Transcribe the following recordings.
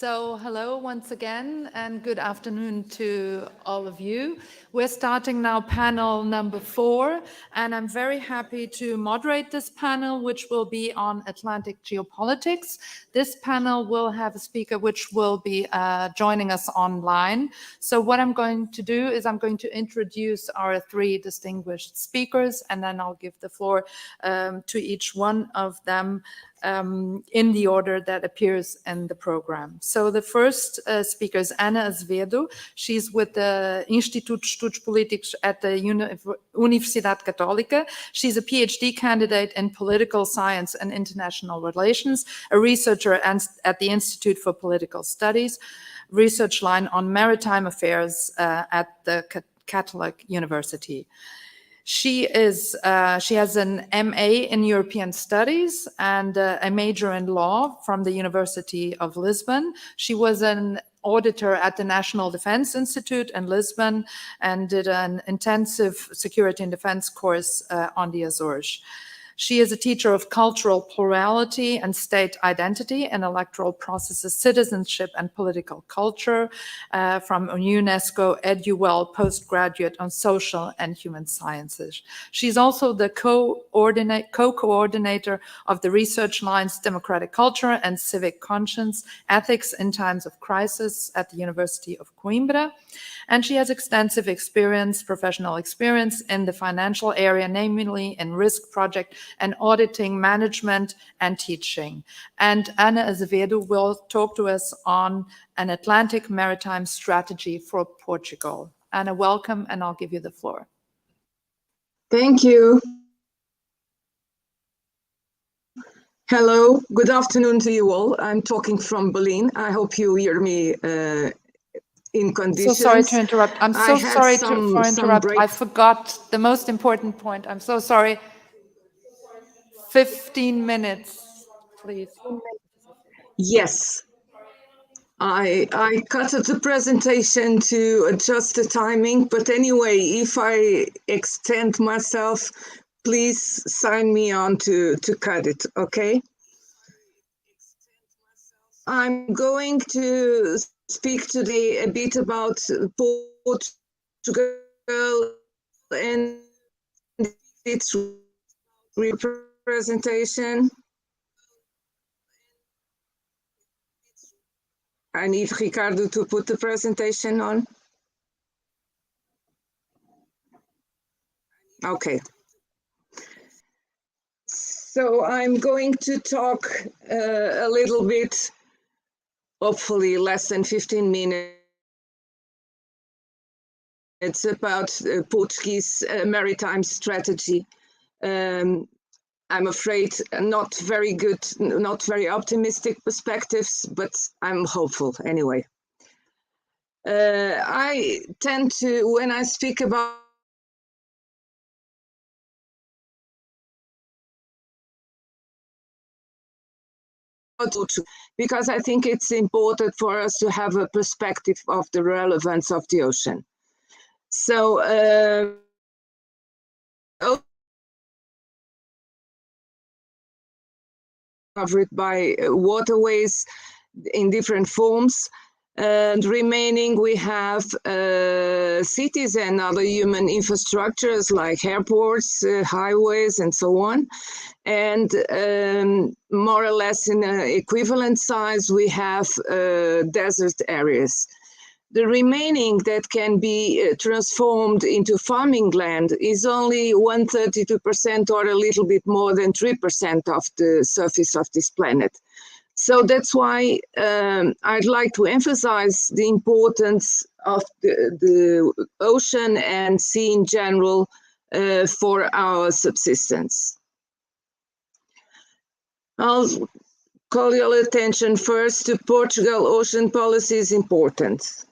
So hello once again and good afternoon to all of you. We're starting now panel number 4, and I'm very happy to moderate this panel, which will be on Atlantic geopolitics. This panel will have a speaker which will be joining us online. So what I'm going to do is I'm going to introduce our 3 distinguished speakers, and then I'll give the floor to each one of them in the order that appears in the program. So the first speaker is Ana Azevedo. She's with the Instituto de Estudos Políticos at the Universidade Católica. She's a PhD candidate in political science and international relations, a researcher at the Institute for Political Studies, research line on maritime affairs at the Catholic University. She has an MA in European Studies and a major in law from the University of Lisbon. She was an auditor at the National Defense Institute in Lisbon and did an intensive security and defense course on the Azores. She is a teacher of cultural plurality and state identity and electoral processes, citizenship and political culture from UNESCO EduWell postgraduate on social and human sciences. She's also the co-coordinator of the research lines Democratic Culture and Civic Conscience, Ethics in Times of Crisis at the University of Coimbra. And she has extensive professional experience in the financial area, namely in risk project and auditing, management, and teaching. And Ana Azevedo will talk to us on an Atlantic Maritime Strategy for Portugal. Ana, welcome, and I'll give you the floor. Thank you. Hello, good afternoon to you all. I'm talking from Berlin. I hope you hear me in conditions. So sorry to interrupt. I'm so sorry to interrupt. I forgot the most important point. I'm so sorry. 15 minutes, please. Yes. I cut the presentation to adjust the timing, but anyway, if I extend myself, please sign me on to cut it, okay? I'm going to speak today a bit about Portugal and its representation. I need Ricardo to put the presentation on. Okay. So I'm going to talk a little bit, hopefully less than 15 minutes, about Portuguese maritime strategy. I'm afraid not very good, not very optimistic perspectives, but I'm hopeful anyway. I tend to, when I speak about because I think it's important for us to have a perspective of the relevance of the ocean. So, covered by waterways in different forms. And remaining, we have cities and other human infrastructures like airports, highways, and so on. And more or less in an equivalent size, we have desert areas. The remaining that can be transformed into farming land is only 132% or a little bit more than 3% of the surface of this planet. So that's why I'd like to emphasize the importance of the ocean and sea in general for our subsistence. I'll call your attention first to Portugal ocean policy is important.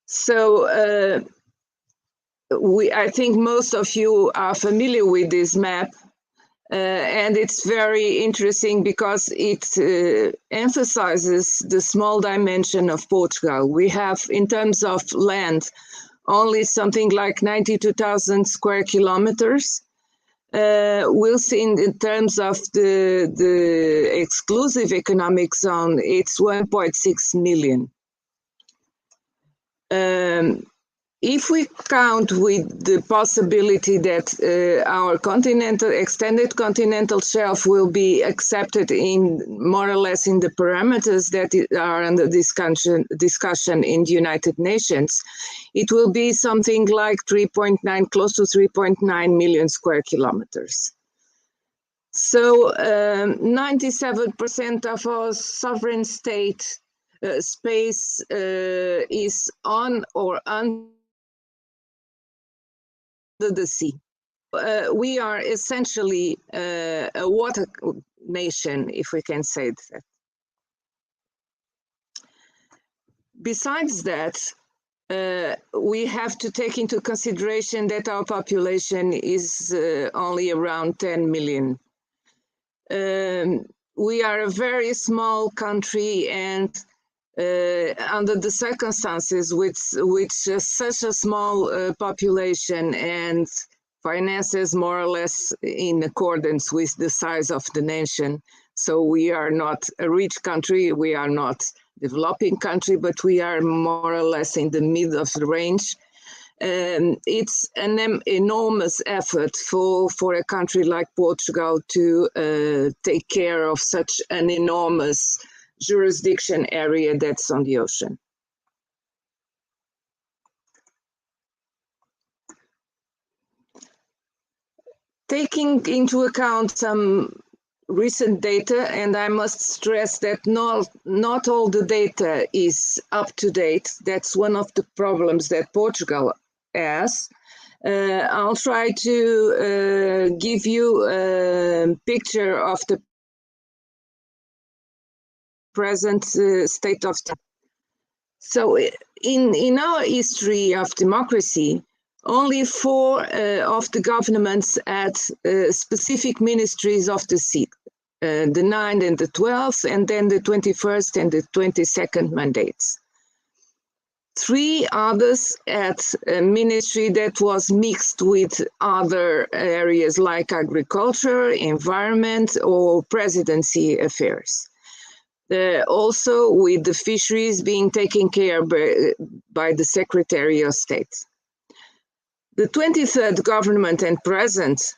So I think most of you are familiar with this map, and it's very interesting because it emphasizes the small dimension of Portugal. We have, in terms of land, only something like 92,000 square kilometers. we'll see in terms of the exclusive economic zone, it's 1.6 million. If we count with the possibility that our extended continental shelf will be accepted in more or less in the parameters that are under discussion in the United Nations, it will be something like 3.9, close to 3.9 million square kilometers. So 97% of our sovereign state space is on or under the sea. We are essentially a water nation, if we can say that. Besides that, we have to take into consideration that our population is only around 10 million. We are a very small country, and under the circumstances with such a small population and finances more or less in accordance with the size of the nation. So we are not a rich country, we are not a developing country, but we are more or less in the mid of the range. It's an enormous effort for a country like Portugal to take care of such an enormous jurisdiction area that's on the ocean. Taking into account some recent data, and I must stress that not all the data is up to date. That's one of the problems that Portugal has. I'll try to give you a picture of the present state of things. So in our history of democracy, only 4 of the governments had specific ministries of the sea, the 9th and the 12th, and then the 21st and the 22nd mandates. 3 others had a ministry that was mixed with other areas like agriculture, environment, or presidency affairs. Also with the fisheries being taken care of by the Secretary of State. The 23rd government and present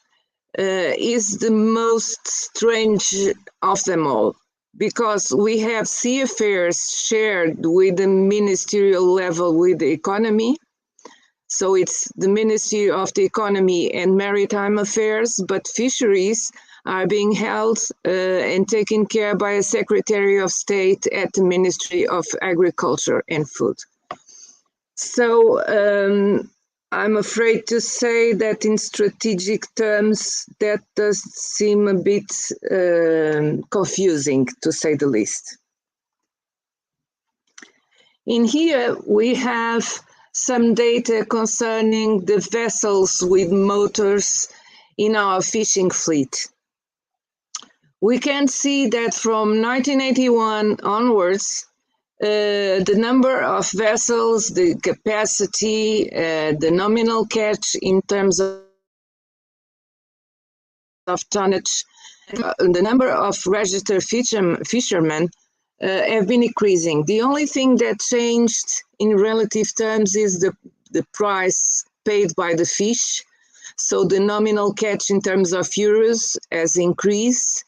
is the most strange of them all, because we have sea affairs shared with the ministerial level with the economy. So it's the Ministry of the Economy and Maritime Affairs, but fisheries are being held and taken care by a Secretary of State at the Ministry of Agriculture and Food. So I'm afraid to say that in strategic terms, that does seem a bit confusing, to say the least. In here, we have some data concerning the vessels with motors in our fishing fleet. We can see that from 1981 onwards, the number of vessels, the capacity, the nominal catch in terms of tonnage, the number of registered fishermen have been increasing. The only thing that changed in relative terms is the price paid by the fish. So the nominal catch in terms of euros has increased,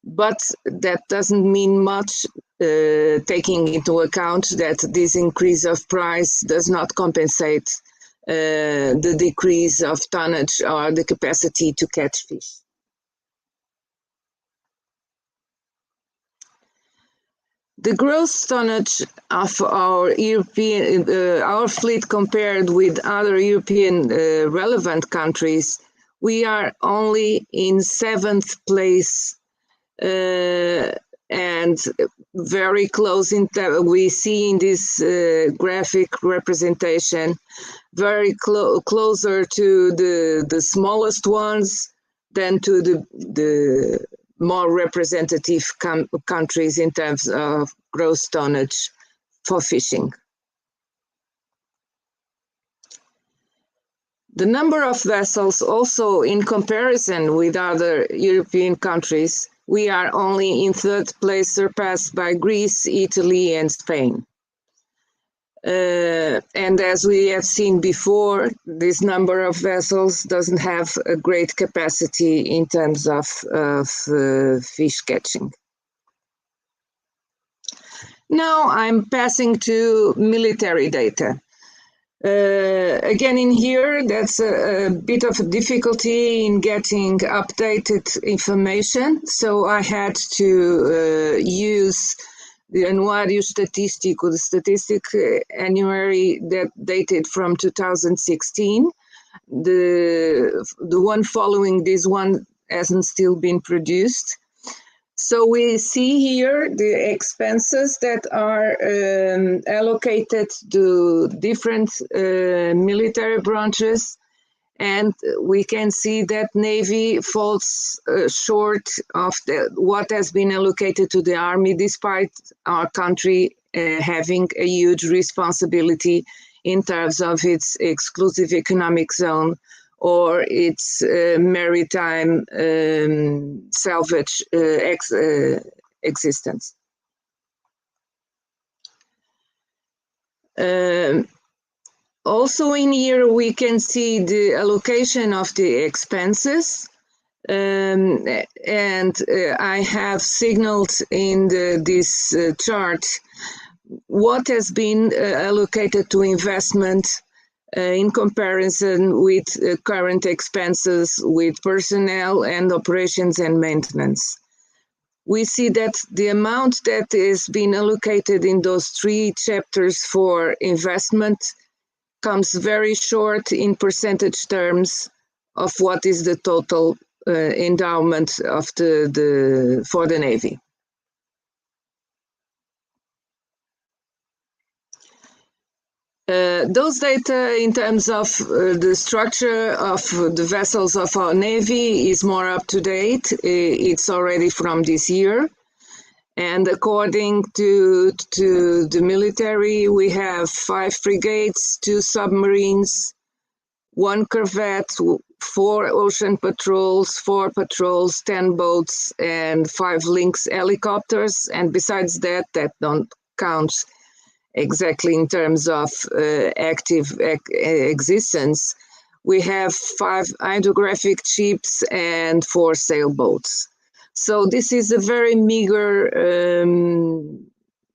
but that doesn't mean much, taking into account that this increase of price does not compensate the decrease of tonnage or the capacity to catch fish. The gross tonnage of our our fleet compared with other European relevant countries, we are only in 7th place. And very close we see in this graphic representation, very closer to the smallest ones than to the more representative countries in terms of gross tonnage for fishing. The number of vessels also in comparison with other European countries, we are only in third place, surpassed by Greece, Italy, and Spain. And as we have seen before, this number of vessels doesn't have a great capacity in terms of fish catching. Now I'm passing to military data. Again, in here, that's a bit of a difficulty in getting updated information. So I had to use the Anuário Estatístico, the statistic annuary that dated from 2016. The one following this one hasn't still been produced. So we see here the expenses that are allocated to different military branches, and we can see that Navy falls short of what has been allocated to the Army, despite our country having a huge responsibility in terms of its exclusive economic zone or its maritime salvage existence. Also in here we can see the allocation of the expenses, and I have signaled in this chart what has been allocated to investment in comparison with current expenses with personnel and operations and maintenance. We see that the amount that is being allocated in those 3 chapters for investment comes very short in percentage terms of what is the total endowment of for the Navy. Those data in terms of the structure of the vessels of our Navy is more up to date. It's already from this year. And according to the military, we have 5 frigates, 2 submarines, 1 corvette, 4 ocean patrols, 4 patrols, 10 boats, and 5 Lynx helicopters. And besides that, that don't count exactly in terms of active existence. We have 5 hydrographic ships and 4 sailboats. So this is a very meager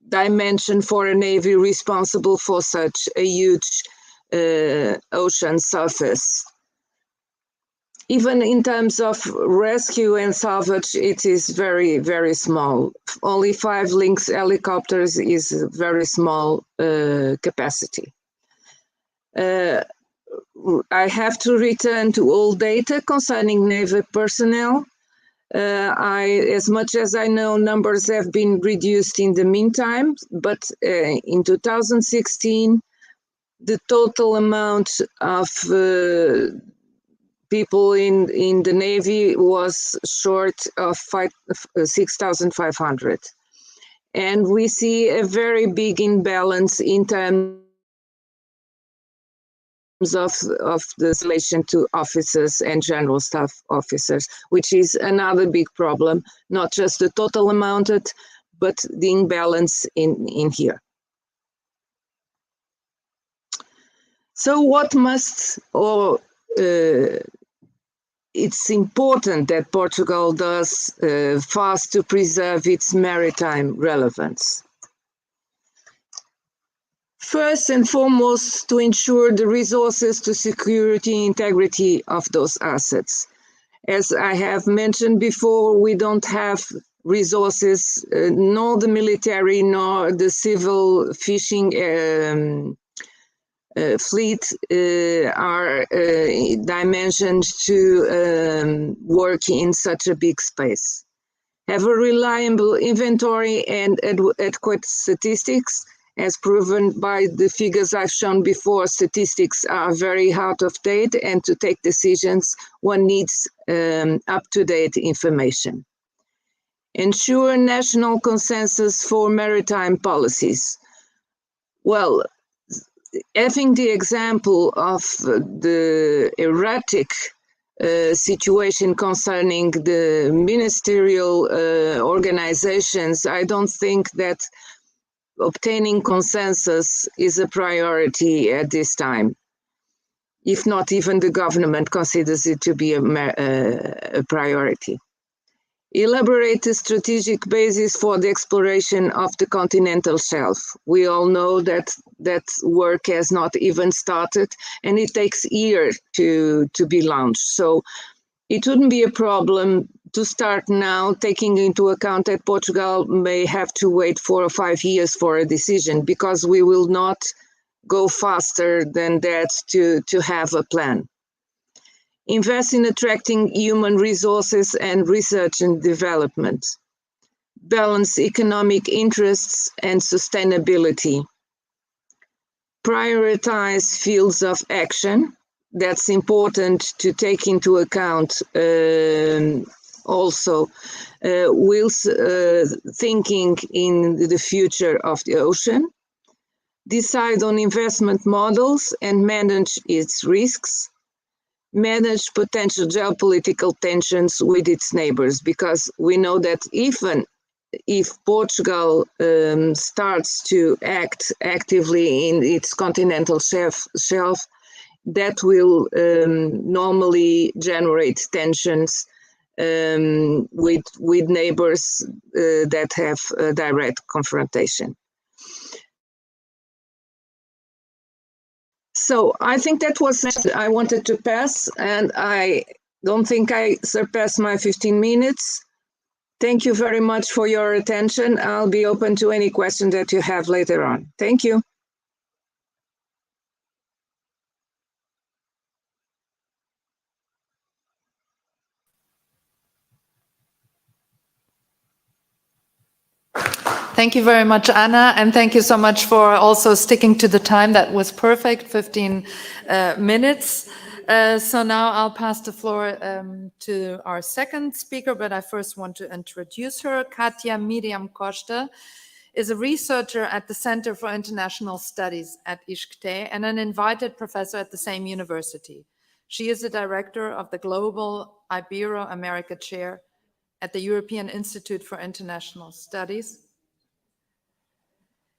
dimension for a Navy responsible for such a huge ocean surface. Even in terms of rescue and salvage, it is very, very small. Only 5 Lynx helicopters is a very small capacity. I have to return to all data concerning Navy personnel. As much as I know, numbers have been reduced in the meantime, but in 2016, the total amount of people in the Navy was short of 6,500. And we see a very big imbalance in terms of the relation to officers and general staff officers, which is another big problem, not just the total amount, but the imbalance in here. So what must, or it's important that Portugal does fast to preserve its maritime relevance. First and foremost, to ensure the resources to security and integrity of those assets. As I have mentioned before, we don't have resources, nor the military nor the civil fishing fleet are dimensioned to work in such a big space. Have a reliable inventory and adequate statistics. As proven by the figures I've shown before, statistics are very out of date, and to take decisions, one needs up-to-date information. Ensure national consensus for maritime policies. Well, having the example of the erratic situation concerning the ministerial organizations, I don't think that obtaining consensus is a priority at this time. If not even the government considers it to be a priority. Elaborate a strategic basis for the exploration of the continental shelf. We all know that that work has not even started and it takes years to be launched. So it wouldn't be a problem to start now, taking into account that Portugal may have to wait 4 or 5 years for a decision, because we will not go faster than that to have a plan. Invest in attracting human resources and research and development. Balance economic interests and sustainability. Prioritize fields of action. That's important to take into account also whilst thinking in the future of the ocean. Decide on investment models and manage its risks. Manage potential geopolitical tensions with its neighbors, because we know that even if Portugal starts to act actively in its continental shelf, that will normally generate tensions with neighbors that have a direct confrontation. So I think that was what I wanted to pass, and I don't think I surpassed my 15 minutes. Thank you very much for your attention. I'll be open to any questions that you have later on. Thank you. Thank you very much, Anna, and thank you so much for also sticking to the time. That was perfect, 15 minutes. So now I'll pass the floor to our second speaker, but I first want to introduce her. Miriam Costa is a researcher at the Center for International Studies at ISCTE and an invited professor at the same university. She is the director of the Global Ibero-America Chair at the European Institute for International Studies.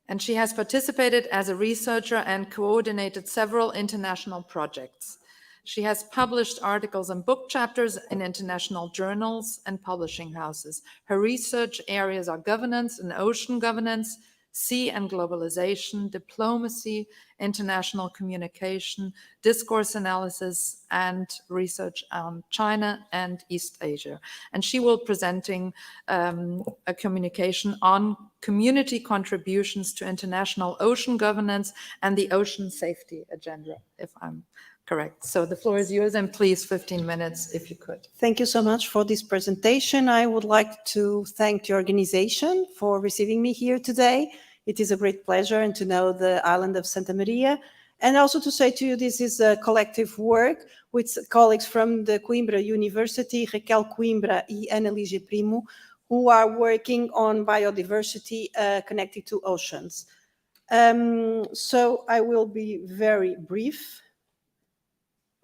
And she has participated as a researcher and coordinated several international projects. She has published articles and book chapters in international journals and publishing houses. Her research areas are governance and ocean governance, sea and globalization, diplomacy, international communication, discourse analysis, and research on China and East Asia. And she will be presenting a communication on community contributions to international ocean governance and the ocean safety agenda, if I'm correct. So the floor is yours, and please 15 minutes if you could. Thank you so much for this presentation. I would like to thank the organization for receiving me here today. It is a great pleasure and to know the island of Santa Maria. And also to say to you, this is a collective work with colleagues from the Coimbra University, Raquel Coimbra and Primo, who are working on biodiversity connected to oceans. So I will be very brief.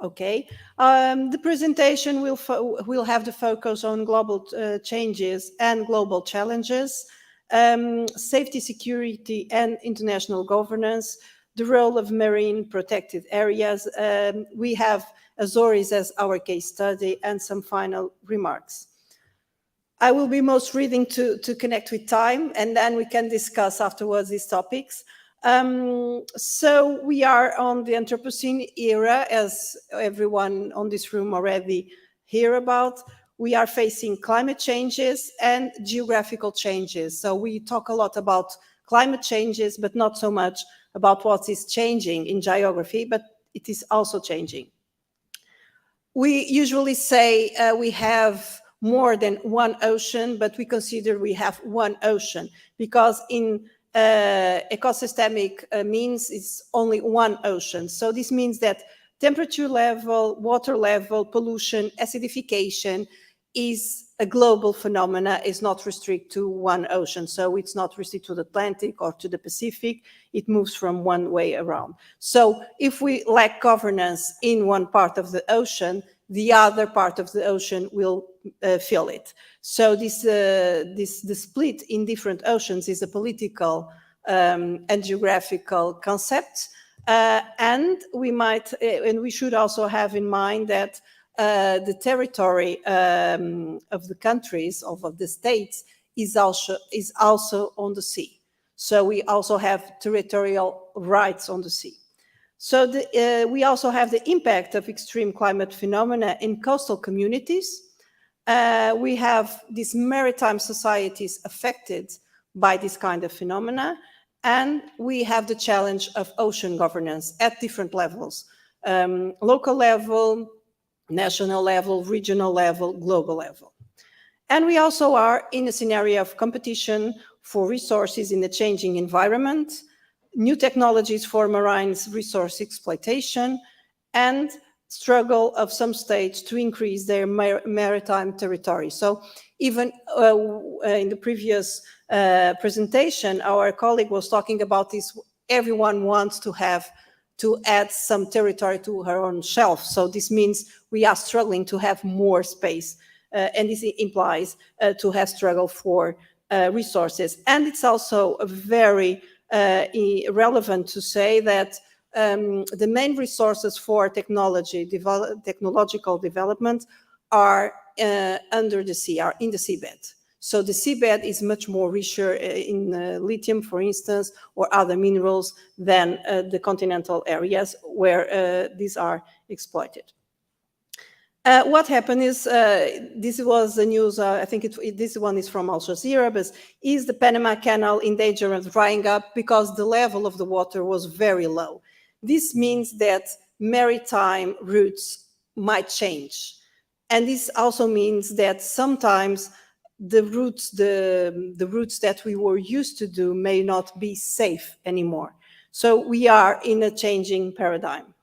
Okay, the presentation will have the focus on global changes and global challenges, safety, security, and international governance, the role of marine protected areas. We have Azores as our case study, and some final remarks. I will be most reading to connect with time, and then we can discuss afterwards these topics. So we are on the Anthropocene era, as everyone on this room already hear about. We are facing climate changes and geographical changes. So we talk a lot about climate changes, but not so much about what is changing in geography, but it is also changing. We usually say we have more than one ocean, but we consider we have one ocean, because in ecosystemic means it's only one ocean. So this means that temperature level, water level, pollution, acidification is a global phenomena, is not restricted to one ocean. So it's not restricted to the Atlantic or to the Pacific. It moves from one way around. So if we lack governance in one part of the ocean, the other part of the ocean will fill it. So the split in different oceans is a political and geographical concept. And we should also have in mind that the territory of the countries, of the states, is also on the sea. So we also have territorial rights on the sea. So we also have the impact of extreme climate phenomena in coastal communities. We have these maritime societies affected by this kind of phenomena, and we have the challenge of ocean governance at different levels, local level, national level, regional level, global level. And we also are in a scenario of competition for resources in the changing environment, new technologies for marine resource exploitation, and struggle of some states to increase their maritime territory. So even in the previous presentation, our colleague was talking about this. Everyone wants to add some territory to her own shelf. So this means we are struggling to have more space. And this implies to have struggle for resources. And it's also very relevant to say that the main resources for technological development are under the sea, are in the seabed. So the seabed is much more richer in lithium, for instance, or other minerals than the continental areas where these are exploited. What happened is, this was the news, I think this one is from Al Jazeera, but is the Panama Canal in danger of drying up because the level of the water was very low. This means that maritime routes might change. And this also means that sometimes the routes that we were used to do may not be safe anymore. So we are in a changing paradigm.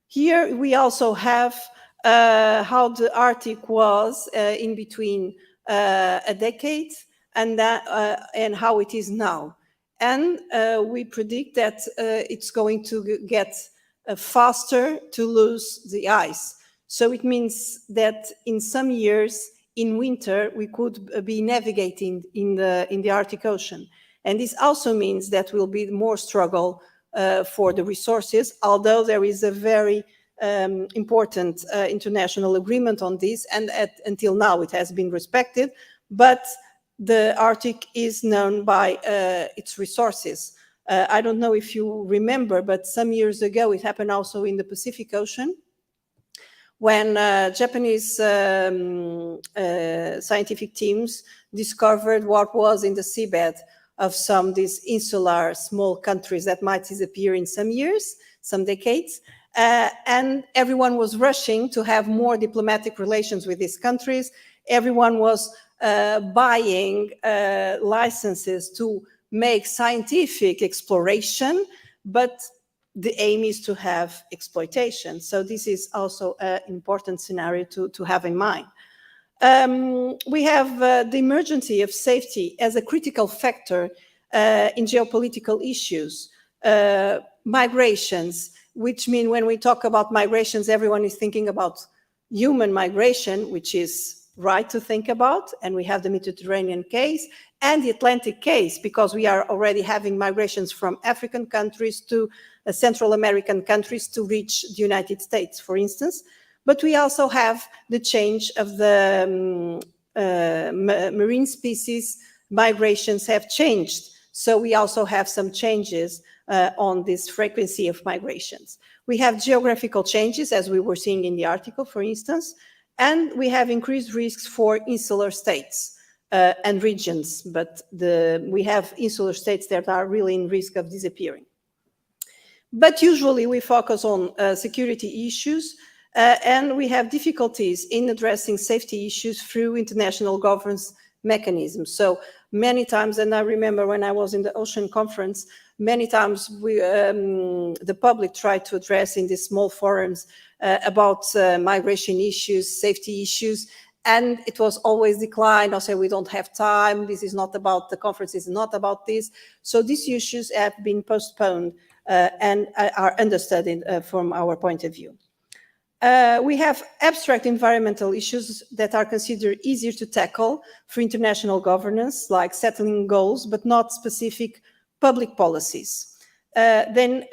Here we also have how the Arctic was in between a decade and how it is now. And we predict that it's going to get faster to lose the ice. So it means that in some years, in winter, we could be navigating in the Arctic Ocean. And this also means that will be more struggle for the resources, although there is a very important international agreement on this, and until now it has been respected, but the Arctic is known by its resources. I don't know if you remember, but some years ago it happened also in the Pacific Ocean, when Japanese scientific teams discovered what was in the seabed of some of these insular small countries that might disappear in some years, some decades. And everyone was rushing to have more diplomatic relations with these countries. Everyone was buying licenses to make scientific exploration, but the aim is to have exploitation. So this is also an important scenario to have in mind. We have the emergency of safety as a critical factor in geopolitical issues. Migrations, which mean when we talk about migrations, everyone is thinking about human migration, which is right to think about. And we have the Mediterranean case and the Atlantic case, because we are already having migrations from African countries to Central American countries to reach the United States, for instance. But we also have the change of the marine species. Migrations have changed. So we also have some changes on this frequency of migrations. We have geographical changes, as we were seeing in the article, for instance, and we have increased risks for insular states and regions, but we have insular states that are really in risk of disappearing. But usually we focus on security issues, and we have difficulties in addressing safety issues through international governance mechanisms. So many times, and I remember when I was in the Ocean Conference, many times the public tried to address in these small forums about migration issues, safety issues, and it was always declined or say we don't have time, this is not about, the conference is not about this. So these issues have been postponed and are understudied from our point of view. We have abstract environmental issues that are considered easier to tackle for international governance, like settling goals, but not specific public policies. Then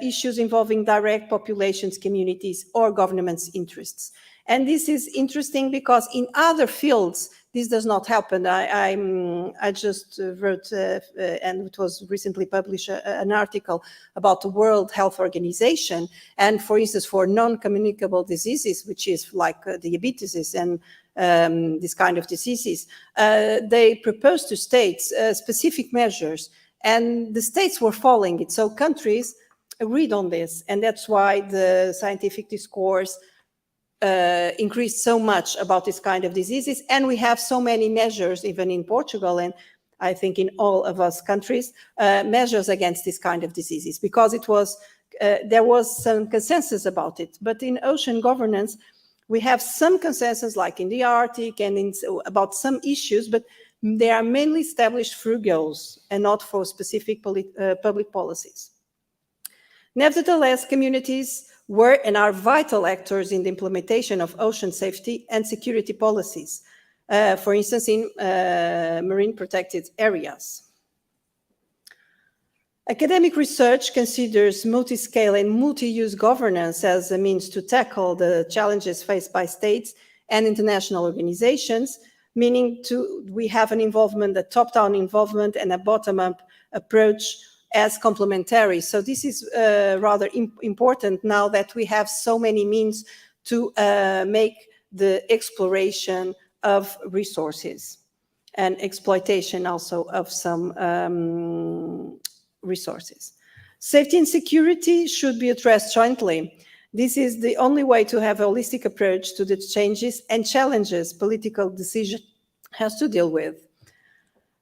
issues involving direct populations, communities, or governments' interests. And this is interesting because in other fields, this does not happen. I just wrote, and it was recently published, an article about the World Health Organization. And for instance, for non-communicable diseases, which is like diabetes and this kind of diseases, they proposed to states specific measures, and the states were following it. So countries agreed on this, and that's why the scientific discourse increased so much about this kind of diseases. And we have so many measures, even in Portugal, and I think in all of us countries, measures against this kind of diseases, because it was there was some consensus about it. But in ocean governance, we have some consensus, like in the Arctic and about some issues, but they are mainly established through goals and not for specific public policies. Nevertheless, communities were and are vital actors in the implementation of ocean safety and security policies, for instance, in marine protected areas. Academic research considers multi-scale and multi-use governance as a means to tackle the challenges faced by states and international organizations, meaning we have an involvement, a top-down involvement and a bottom-up approach as complementary. So this is rather important now that we have so many means to make the exploration of resources and exploitation also of some resources. Safety and security should be addressed jointly. This is the only way to have a holistic approach to the changes and challenges political decision has to deal with.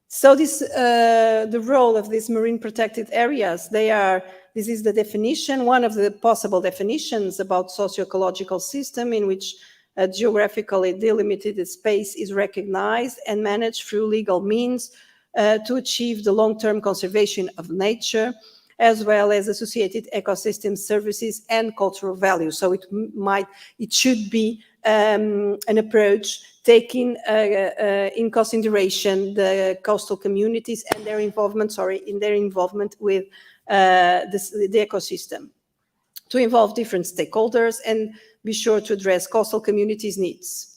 So this, the role of these marine protected areas, this is the definition, one of the possible definitions about socio-ecological system in which a geographically delimited space is recognized and managed through legal means to achieve the long-term conservation of nature, as well as associated ecosystem services and cultural values. So it should be an approach taking in consideration the coastal communities and their involvement, with the ecosystem, to involve different stakeholders and be sure to address coastal communities' needs.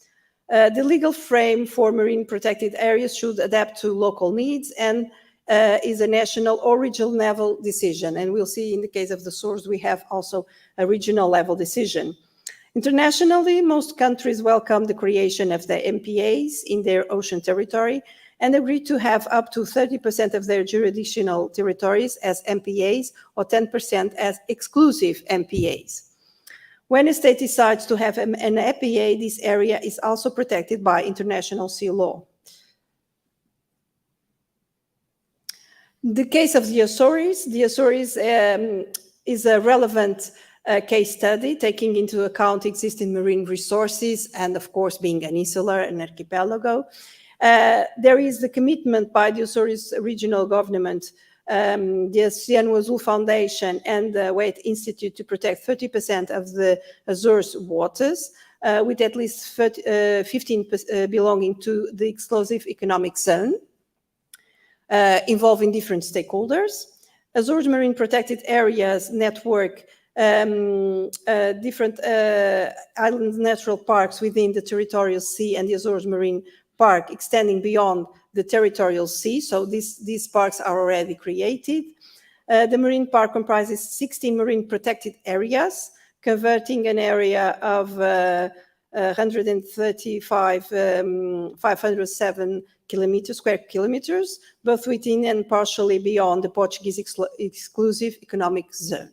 The legal frame for marine protected areas should adapt to local needs and is a national or regional level decision. And we'll see in the case of the Açores, we have also a regional level decision. Internationally, most countries welcome the creation of the MPAs in their ocean territory and agree to have up to 30% of their jurisdictional territories as MPAs or 10% as exclusive MPAs. When a state decides to have an MPA, this area is also protected by international sea law. The case of the Açores is a relevant case study, taking into account existing marine resources and, of course, being an insular and archipelago. There is the commitment by the Açores regional government, the Oceano Azul Foundation and the Wade Institute to protect 30% of the Azores waters, with at least 15 belonging to the exclusive economic zone, involving different stakeholders. Azores Marine Protected Areas Network different island natural parks within the territorial sea and the Azores Marine Park extending beyond the territorial sea. So these parks are already created. The marine park comprises 16 marine protected areas, converting an area of 507 square kilometers, both within and partially beyond the Portuguese exclusive economic zone.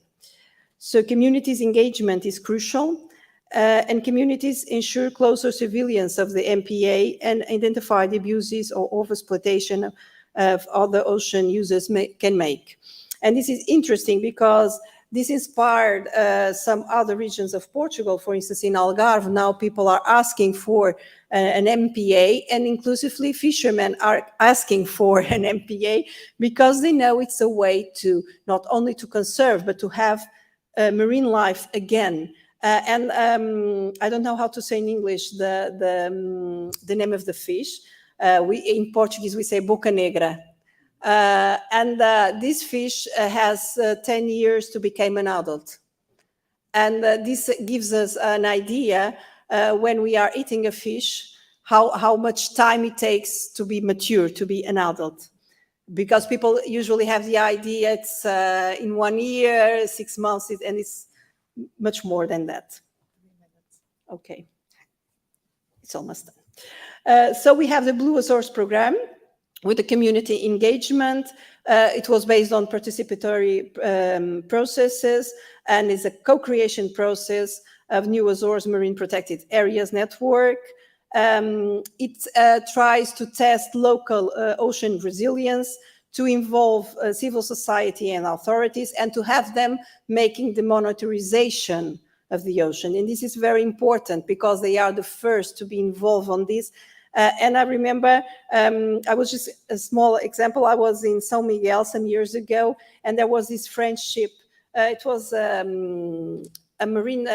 So communities' engagement is crucial, and communities ensure closer surveillance of the MPA and identify the abuses or overexploitation of other ocean users can make. And this is interesting because This inspired some other regions of Portugal. For instance, in Algarve, now people are asking for an MPA, and inclusively fishermen are asking for an MPA because they know it's a way to not only to conserve, but to have marine life again. And I don't know how to say in English the name of the fish. In Portuguese, we say boca negra. And this fish has 10 years to become an adult. And this gives us an idea when we are eating a fish, how much time it takes to be mature, to be an adult. Because people usually have the idea it's in 1 year, 6 months, and it's much more than that. Okay, it's almost done. So we have the Blue Azores program with the community engagement. It was based on participatory processes and is a co-creation process of New Azores Marine Protected Areas Network. It tries to test local ocean resilience, to involve civil society and authorities, and to have them making the monitorization of the ocean. And this is very important because they are the first to be involved on this. And I remember, I was just a small example. I was in São Miguel some years ago, and there was this French ship. It was a marine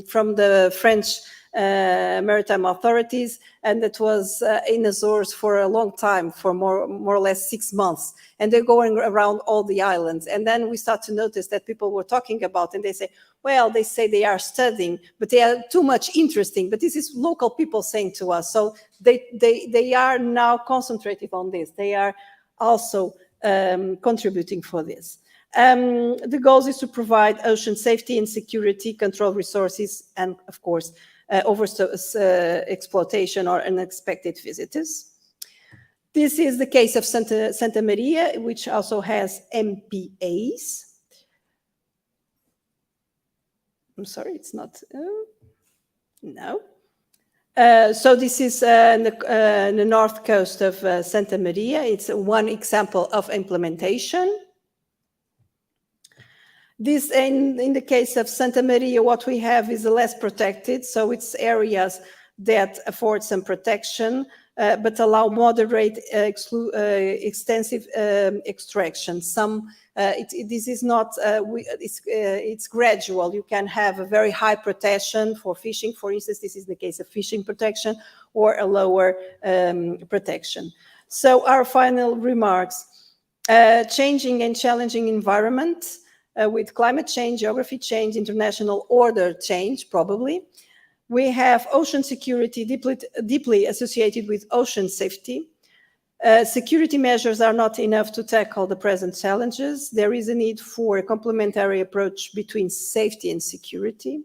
from the French maritime authorities, and it was in Azores for a long time, for more or less 6 months. And they're going around all the islands. And then we start to notice that people were talking about, and they say, well, they say they are studying, but they are too much interesting. But this is local people saying to us. So they are now concentrated on this. They are also contributing for this. The goal is to provide ocean safety and security, control resources, and of course, exploitation or unexpected visitors. This is the case of Santa Maria, which also has MPAs. I'm sorry, it's not, no. So this is the north coast of Santa Maria. It's one example of implementation. This, in the case of Santa Maria, what we have is less protected, so it's areas that afford some protection, but allow moderate, extensive extraction. This is not, it's gradual. You can have a very high protection for fishing. For instance, this is the case of fishing protection, or a lower protection. So our final remarks, changing and challenging environment, with climate change, geography change, international order change, probably. We have ocean security deeply associated with ocean safety. Security measures are not enough to tackle the present challenges. There is a need for a complementary approach between safety and security.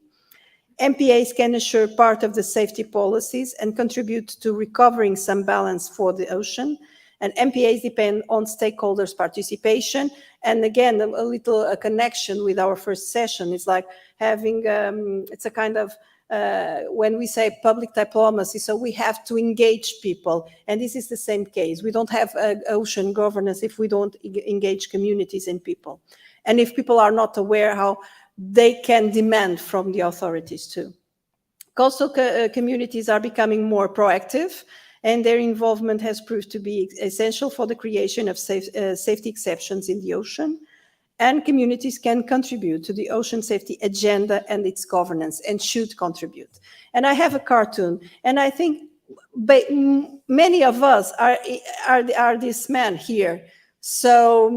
MPAs can assure part of the safety policies and contribute to recovering some balance for the ocean. And MPAs depend on stakeholders' participation. And again, a little connection with our first session. It's like having, it's a kind of, when we say public diplomacy, so we have to engage people. And this is the same case. We don't have ocean governance if we don't engage communities and people. And if people are not aware how they can demand from the authorities too. Coastal communities are becoming more proactive, and their involvement has proved to be essential for the creation of safety exceptions in the ocean. And communities can contribute to the ocean safety agenda and its governance, and should contribute. And I have a cartoon, and I think many of us are this man here. So,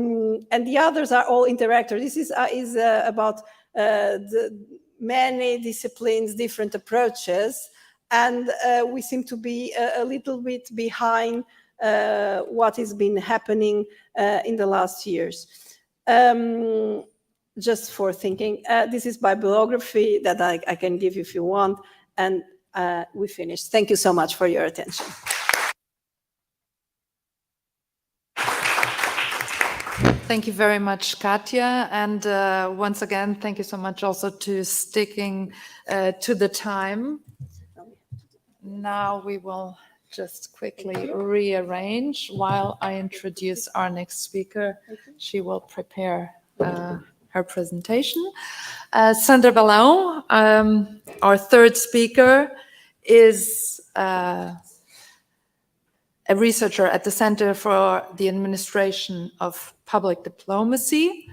and the others are all interactors. This is about the many disciplines, different approaches, and we seem to be a little bit behind what has been happening in the last years. Just for thinking, this is bibliography that I can give you if you want, and we finished. Thank you so much for your attention. Thank you very much, Katja. And once again, thank you so much also to sticking to the time. Now we will just quickly rearrange while I introduce our next speaker. She will prepare her presentation. Sandra Bala, our third speaker, is a researcher at the Center for the Administration of Public Diplomacy.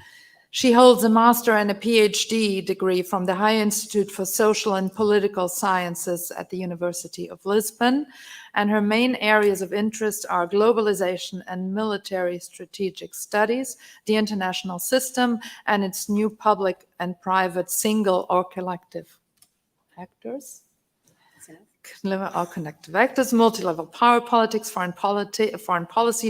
She holds a master and a PhD degree from the High Institute for Social and Political Sciences at the University of Lisbon, and her main areas of interest are globalization and military strategic studies, the international system, and its new public and private single or collective actors. Or connective actors, multi-level power politics, foreign policy,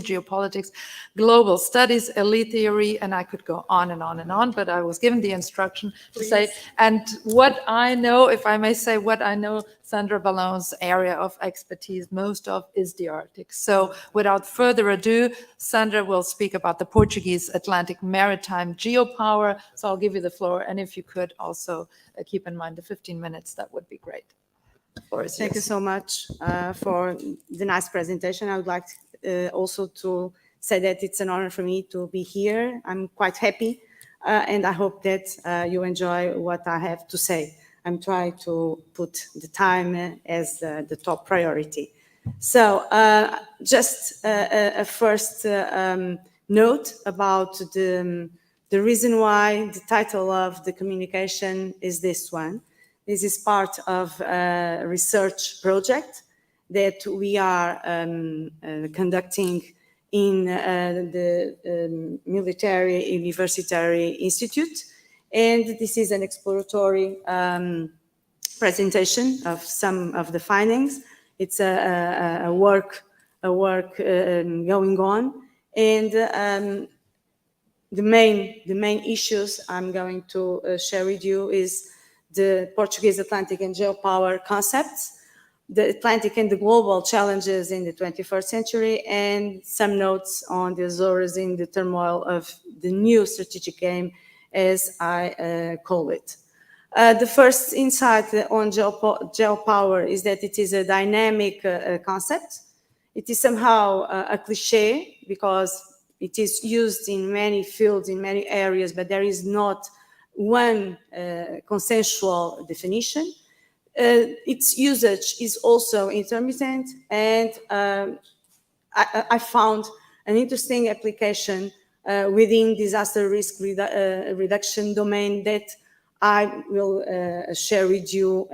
geopolitics, global studies, elite theory, and I could go on and on and on, but I was given the instruction to say, and what I know, if I may say, what I know Sandra Bala's area of expertise most of is the Arctic. So without further ado, Sandra will speak about the Portuguese Atlantic Maritime Geopower. So I'll give you the floor, and if you could also keep in mind the 15 minutes, that would be great. Thank you so much for the nice presentation. I would like also to say that it's an honor for me to be here. I'm quite happy, and I hope that you enjoy what I have to say. I'm trying to put the time as the top priority. So just a first note about the reason why the title of the communication is this one. This is part of a research project that we are conducting in the Military University Institute. And this is an exploratory presentation of some of the findings. It's a work going on. And the main issues I'm going to share with you is the Portuguese Atlantic and Geopower concepts, the Atlantic and the global challenges in the 21st century, and some notes on the Azores in the turmoil of the new strategic aim, as I call it. The first insight on geopower is that it is a dynamic concept. It is somehow a cliche because it is used in many fields, in many areas, but there is not one consensual definition. Its usage is also intermittent, and I found an interesting application within disaster risk reduction domain that I will share with you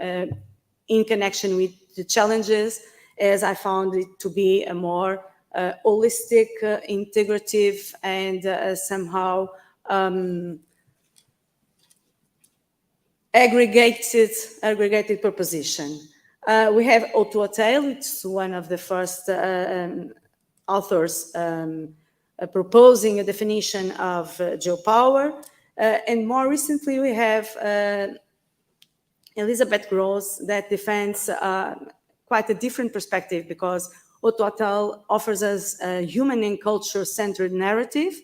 in connection with the challenges, as I found it to be a more holistic, integrative, and somehow aggregated proposition. We have Otto Attale, it's one of the first authors proposing a definition of geopower. And more recently, we have Elizabeth Gross that defends quite a different perspective, because Otto Attale offers us a human and culture-centered narrative,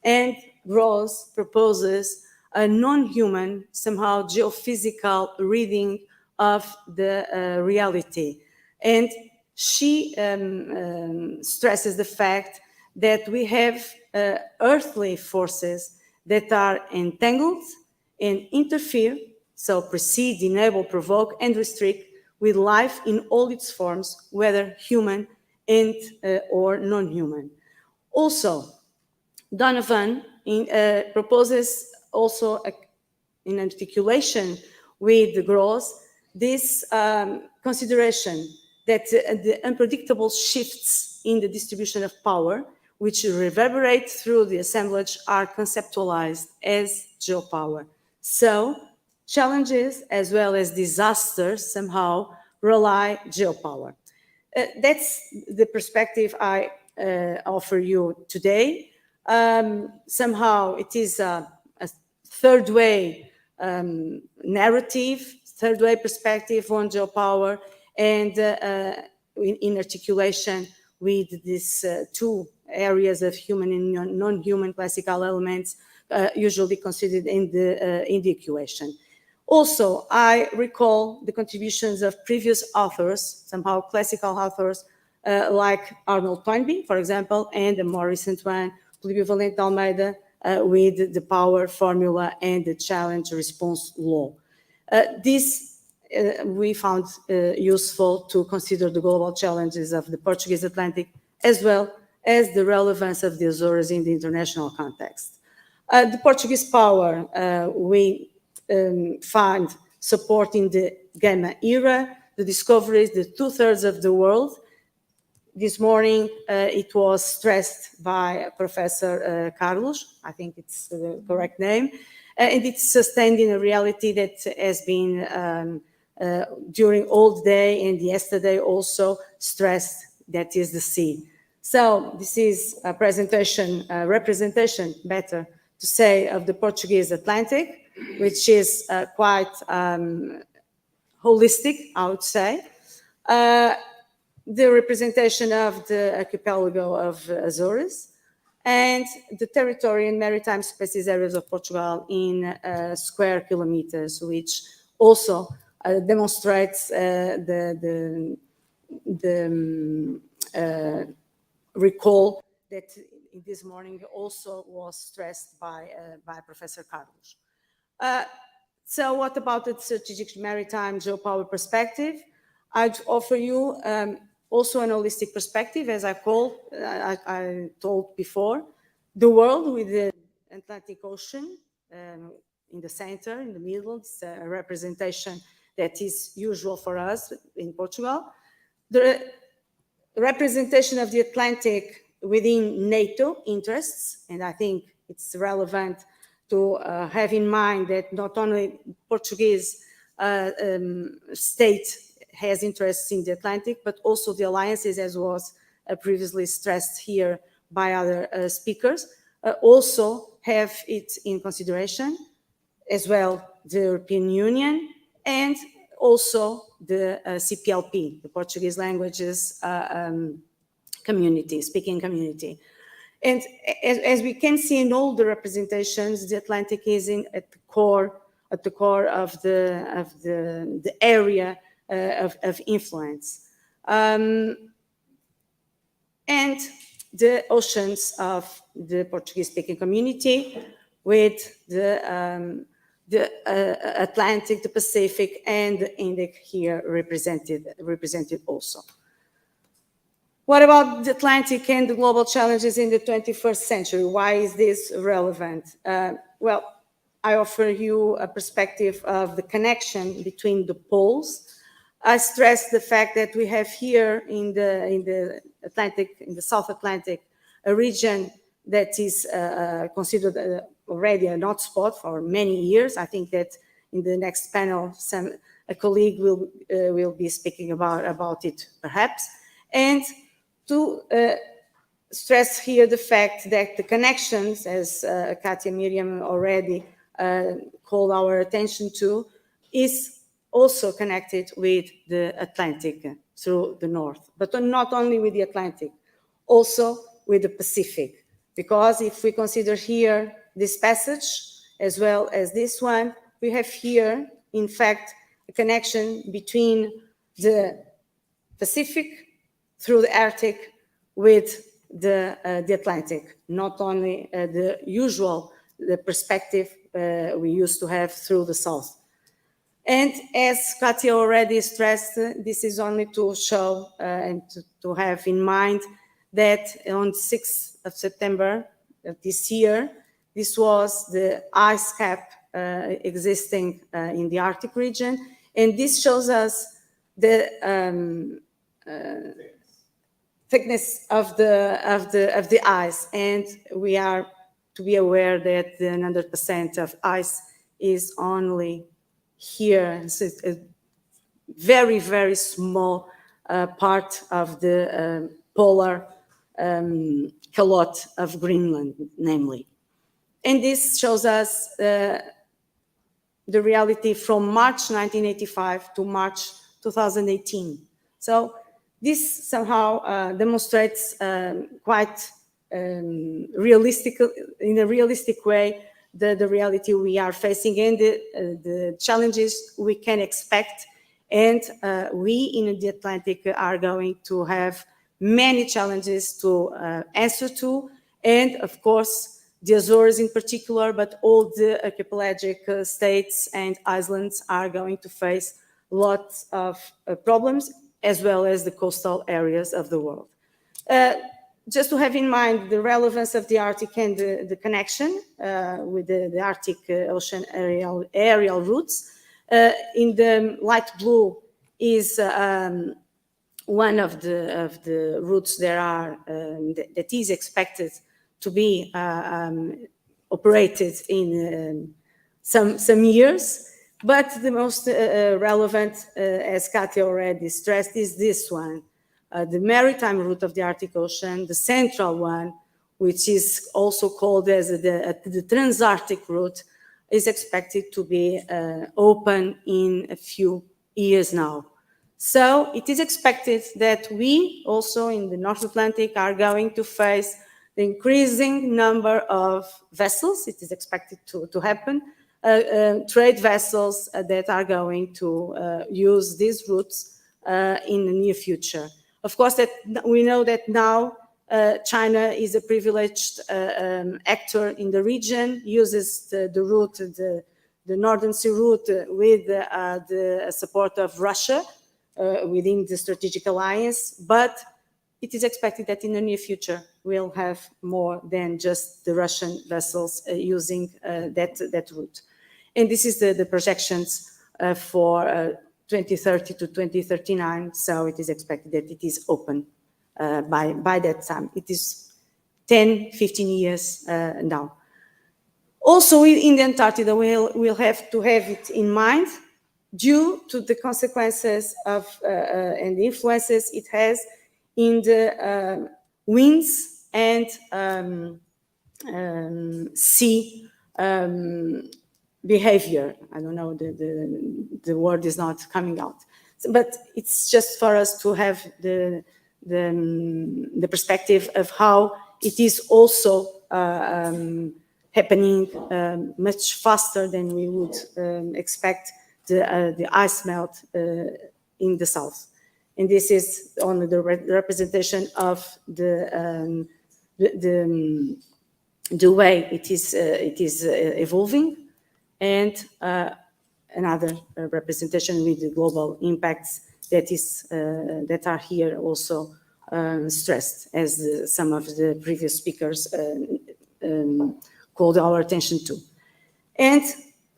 and Gross proposes a non-human, somehow geophysical reading of the reality. And she stresses the fact that we have earthly forces that are entangled and interfere, so precede, enable, provoke, and restrict with life in all its forms, whether human and or non-human. Also, Donovan proposes also in articulation with the Gross this consideration that the unpredictable shifts in the distribution of power, which reverberate through the assemblage, are conceptualized as geopower. So challenges as well as disasters somehow rely geopower. That's the perspective I offer you today. Somehow it is a third way narrative, third way perspective on geopower, and in articulation with these two areas of human and non-human classical elements usually considered in the equation. Also, I recall the contributions of previous authors, somehow classical authors, like Arnold Toynbee, for example, and a more recent one, Pluvio Valente Almeida, with the power formula and the challenge response law. This we found useful to consider the global challenges of the Portuguese Atlantic as well as the relevance of the Azores in the international context. The Portuguese power we find supporting the Gamma era, the discoveries, the 2/3 of the world. This morning, it was stressed by Professor Carlos, I think it's the correct name, and it's sustained in a reality that has been during all day and yesterday also stressed, that is the sea. So this is a representation, better to say, of the Portuguese Atlantic, which is quite holistic, I would say. The representation of the archipelago of Azores, and the territory and maritime species areas of Portugal in square kilometers, which also demonstrates the recall that this morning also was stressed by Professor Carlos. So what about the strategic maritime geopower perspective? I'd offer you also an holistic perspective, as I told before, the world with the Atlantic Ocean in the center, in the middle. It's a representation that is usual for us in Portugal. The representation of the Atlantic within NATO interests, and I think it's relevant to have in mind that not only Portuguese state has interests in the Atlantic, but also the alliances, as was previously stressed here by other speakers, also have it in consideration, as well the European Union, and also the CPLP, the Portuguese languages community, speaking community. And as we can see in all the representations, the Atlantic is at the core of the area of influence. And the oceans of the Portuguese-speaking community with the Atlantic, the Pacific, and the Indic here represented also. What about the Atlantic and the global challenges in the 21st century? Why is this relevant? Well, I offer you a perspective of the connection between the poles. I stress the fact that we have here in the Atlantic, in the South Atlantic, a region that is considered already a hotspot for many years. I think that in the next panel, a colleague will be speaking about it, perhaps. And to stress here the fact that the connections, as Katia and Miriam already called our attention to, is also connected with the Atlantic through the north, but not only with the Atlantic, also with the Pacific. Because if we consider here this passage, as well as this one, we have here, in fact, a connection between the Pacific through the Arctic with the Atlantic, not only the usual perspective we used to have through the south. And as Katia already stressed, this is only to show and to have in mind that on 6th of September of this year, this was the ice cap existing in the Arctic region. And this shows us the thickness of the ice. And we are to be aware that the 100% of ice is only here. It's a very, very small part of the polar calotte of Greenland, namely. And this shows us the reality from March 1985 to March 2018. So this somehow demonstrates quite realistic, in a realistic way, the reality we are facing and the challenges we can expect. And we in the Atlantic are going to have many challenges to answer to. And of course, the Azores in particular, but all the archipelagic states and islands are going to face lots of problems, as well as the coastal areas of the world. Just to have in mind the relevance of the Arctic and the connection with the Arctic Ocean aerial routes, in the light blue is one of the routes that is expected to be operated in some years. But the most relevant, as Cato already stressed, is this one, the maritime route of the Arctic Ocean, the central one, which is also called as the Trans-Arctic route, is expected to be open in a few years now. So it is expected that we also in the North Atlantic are going to face the increasing number of vessels. It is expected to happen, trade vessels that are going to use these routes in the near future. Of course, that we know that now China is a privileged actor in the region, uses the route, the Northern Sea route, with the support of Russia within the strategic alliance. But it is expected that in the near future we'll have more than just the Russian vessels using that route. And this is the projections for 2030 to 2039. So it is expected that it is open by that time. It is 10, 15 years now. Also in the Antarctica, we'll have to have it in mind due to the consequences of and the influences it has in the winds and sea behavior. I don't know, the word is not coming out. But it's just for us to have the perspective of how it is also happening much faster than we would expect the ice melt in the south. And this is only the representation of the way it is evolving, and another representation with the global impacts that are here also stressed, as some of the previous speakers called our attention to. And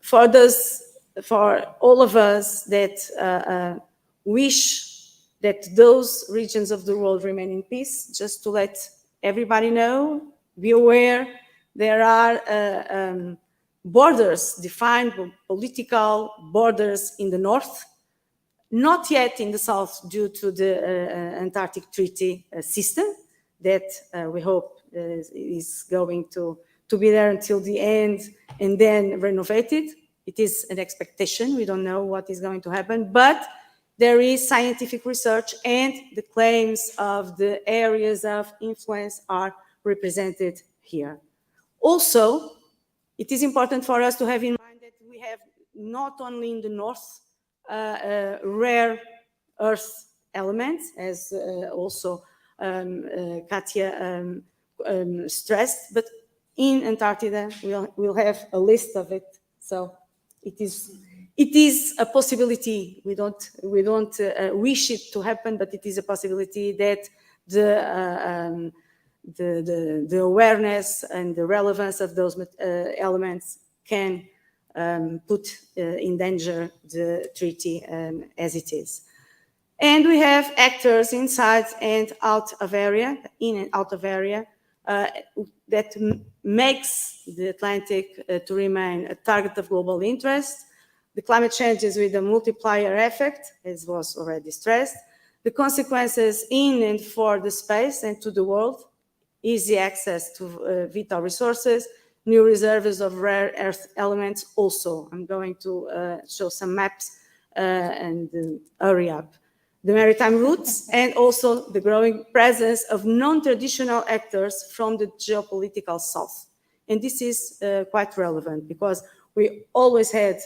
for all of us that wish that those regions of the world remain in peace, just to let everybody know, be aware, there are borders, defined political borders in the north, not yet in the south due to the Antarctic Treaty system that we hope is going to be there until the end and then renovated. It is an expectation. We don't know what is going to happen, but there is scientific research and the claims of the areas of influence are represented here. Also, it is important for us to have in mind that we have not only in the north rare earth elements, as also Katia stressed, but in Antarctica we'll have a list of it. So it is a possibility. We don't wish it to happen, but it is a possibility that the awareness and the relevance of those elements can put in danger the treaty as it is. And we have actors inside and out of area, in and out of area, that makes the Atlantic to remain a target of global interest. The climate changes with a multiplier effect, as was already stressed. The consequences in and for the space and to the world, easy access to vital resources, new reserves of rare earth elements also. I'm going to show some maps and hurry up. The maritime routes and also the growing presence of non-traditional actors from the geopolitical south. And this is quite relevant because we always had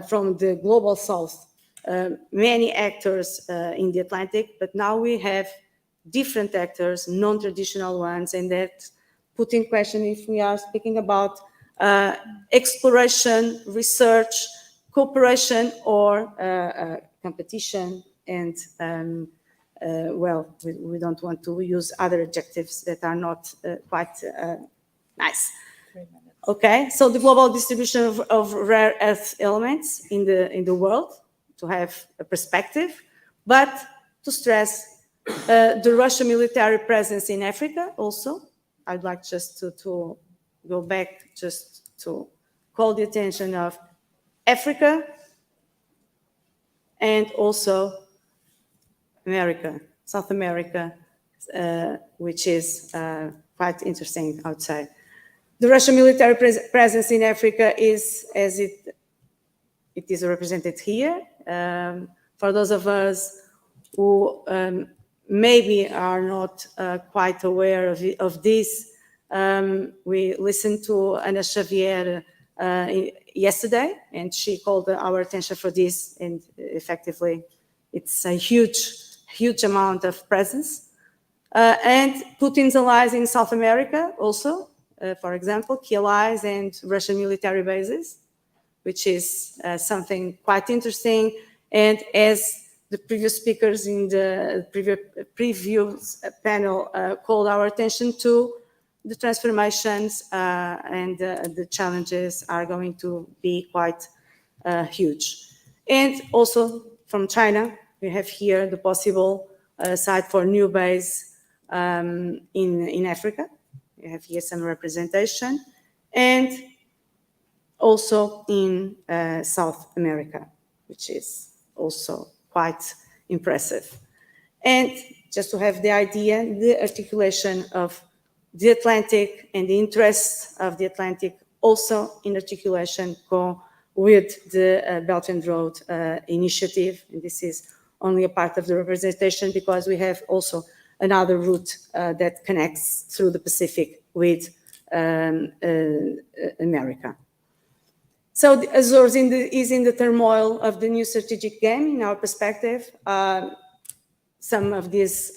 from the global south many actors in the Atlantic, but now we have different actors, non-traditional ones, and that put in question if we are speaking about exploration, research, cooperation, or competition. And well, we don't want to use other adjectives that are not quite nice. Okay, so the global distribution of rare earth elements in the world, to have a perspective, but to stress the Russian military presence in Africa also. I'd like just to go back just to call the attention of Africa and also America, South America, which is quite interesting, I would say. The Russian military presence in Africa is, as it is represented here. For those of us who maybe are not quite aware of this, we listened to Ana Xavier yesterday, and she called our attention for this, and effectively it's a huge amount of presence. And Putin's allies in South America also, for example, key allies and Russian military bases, which is something quite interesting. And as the previous speakers in the previous panel called our attention to, the transformations and the challenges are going to be quite huge. And also from China, we have here the possible site for new base in Africa. We have here some representation, and also in South America, which is also quite impressive. And just to have the idea, the articulation of the Atlantic and the interests of the Atlantic also in articulation go with the Belt and Road initiative. And this is only a part of the representation because we have also another route that connects through the Pacific with America. So the Azores is in the turmoil of the new strategic game in our perspective. Some of these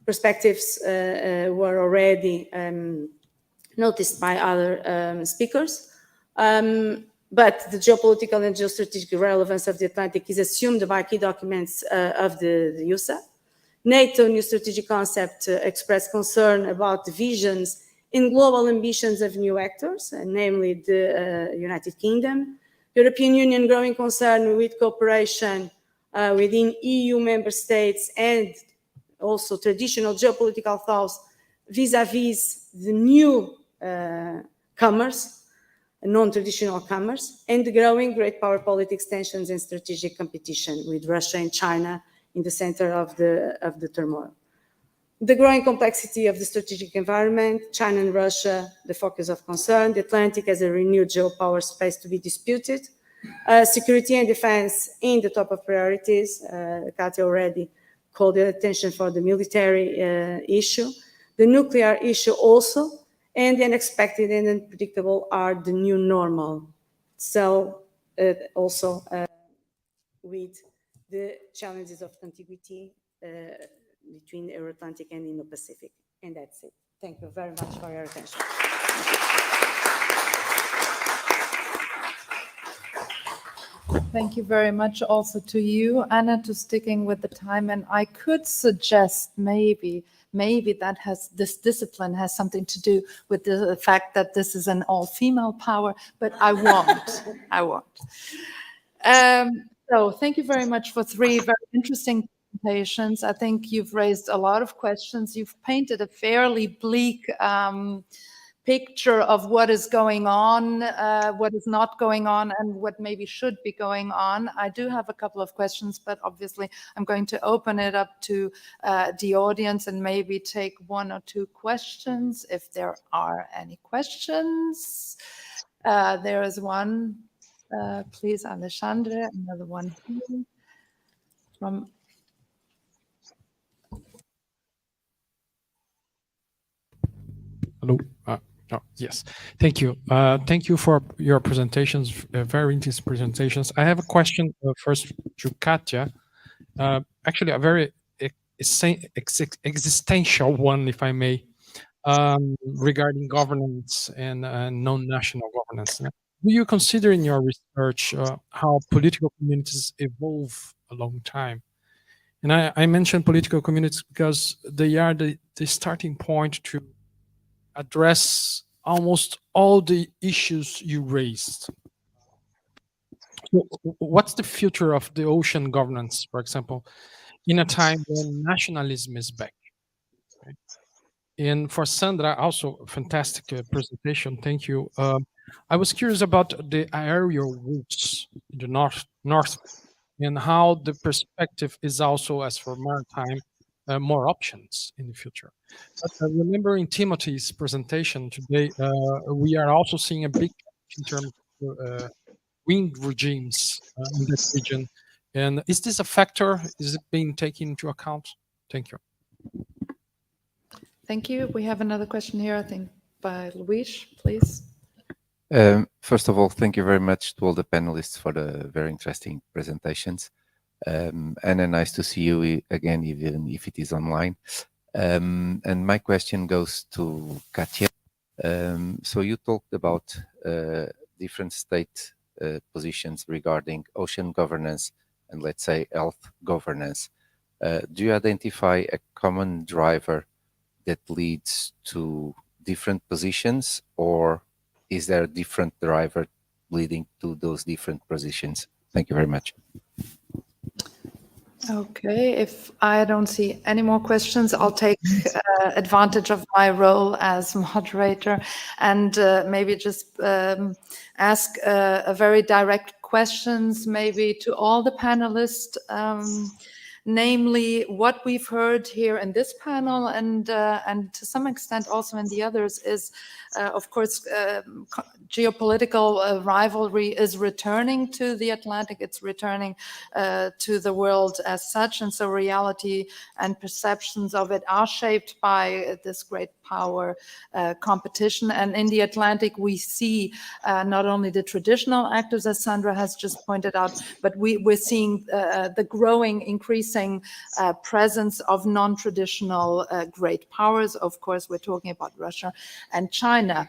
perspectives were already noticed by other speakers. But the geopolitical and geostrategic relevance of the Atlantic is assumed by key documents of the USA. NATO new strategic concept expressed concern about divisions in global ambitions of new actors, namely the United Kingdom. European Union growing concern with cooperation within EU member states and also traditional geopolitical thoughts vis-à-vis the new comers, non-traditional comers, and the growing great power politics tensions and strategic competition with Russia and China in the center of the turmoil. The growing complexity of the strategic environment, China and Russia, the focus of concern, the Atlantic as a renewed geopower space to be disputed, security and defense in the top of priorities. Cato already called the attention for the military issue, the nuclear issue also, and the unexpected and unpredictable are the new normal. So also with the challenges of contiguity between the Euro-Atlantic and Indo-Pacific. And that's it. Thank you very much for your attention. Thank you very much also to you, Anna, to sticking with the time. And I could suggest maybe that this discipline has something to do with the fact that this is an all-female power, but I won't. I won't. So thank you very much for three very interesting presentations. I think you've raised a lot of questions. You've painted a fairly bleak picture of what is going on, what is not going on, and what maybe should be going on. I do have a couple of questions, but obviously I'm going to open it up to the audience and maybe take one or two questions if there are any questions. There is one, please, Alexandre, another one here from... Hello. Yes, thank you. Thank you for your presentations, very interesting presentations. I have a question first to Katja. Actually, a very existential one, if I may. regarding governance and non-national governance. Do you consider in your research how political communities evolve along time? And I mention political communities because they are the starting point to address almost all the issues you raised. What's the future of the ocean governance, for example, in a time when nationalism is back? Right? And for Sandra, also a fantastic presentation. Thank you. I was curious about the aerial routes in the north, and how the perspective is also, as for maritime, more options in the future. But remembering Timothy's presentation today, we are also seeing a big change in terms of wind regimes in that region. And is this a factor? Is it being taken into account? Thank you. Thank you. We have another question here, I think, by Luis, please. First of all, thank you very much to all the panelists for the very interesting presentations. Anna, nice to see you again, even if it is online. And my question goes to Katia. So you talked about different state positions regarding ocean governance and, let's say, health governance. Do you identify a common driver that leads to different positions, or is there a different driver leading to those different positions? Thank you very much. Okay, if I don't see any more questions, I'll take advantage of my role as moderator and maybe just ask a very direct questions maybe to all the panelists. Namely, what we've heard here in this panel and to some extent also in the others is, of course, geopolitical rivalry is returning to the Atlantic. It's returning to the world as such. And so reality and perceptions of it are shaped by this great power competition. And in the Atlantic, we see not only the traditional actors, as Sandra has just pointed out, but we're seeing the growing, increasing presence of non-traditional great powers. Of course, we're talking about Russia and China.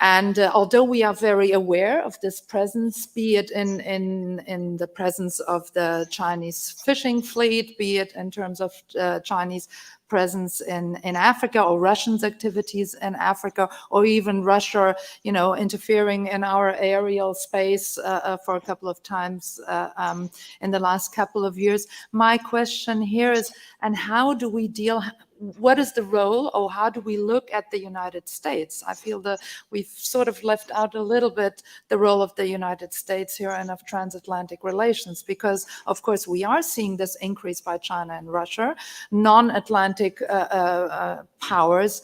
And although we are very aware of this presence, be it in the presence of the Chinese fishing fleet, be it in terms of Chinese presence in Africa or Russians' activities in Africa, or even Russia, interfering in our aerial space for a couple of times in the last couple of years. My question here is, and how do we deal? What is the role, or how do we look at the United States? I feel that we've sort of left out a little bit the role of the United States here and of transatlantic relations, because of course we are seeing this increase by China and Russia, non-Atlantic powers.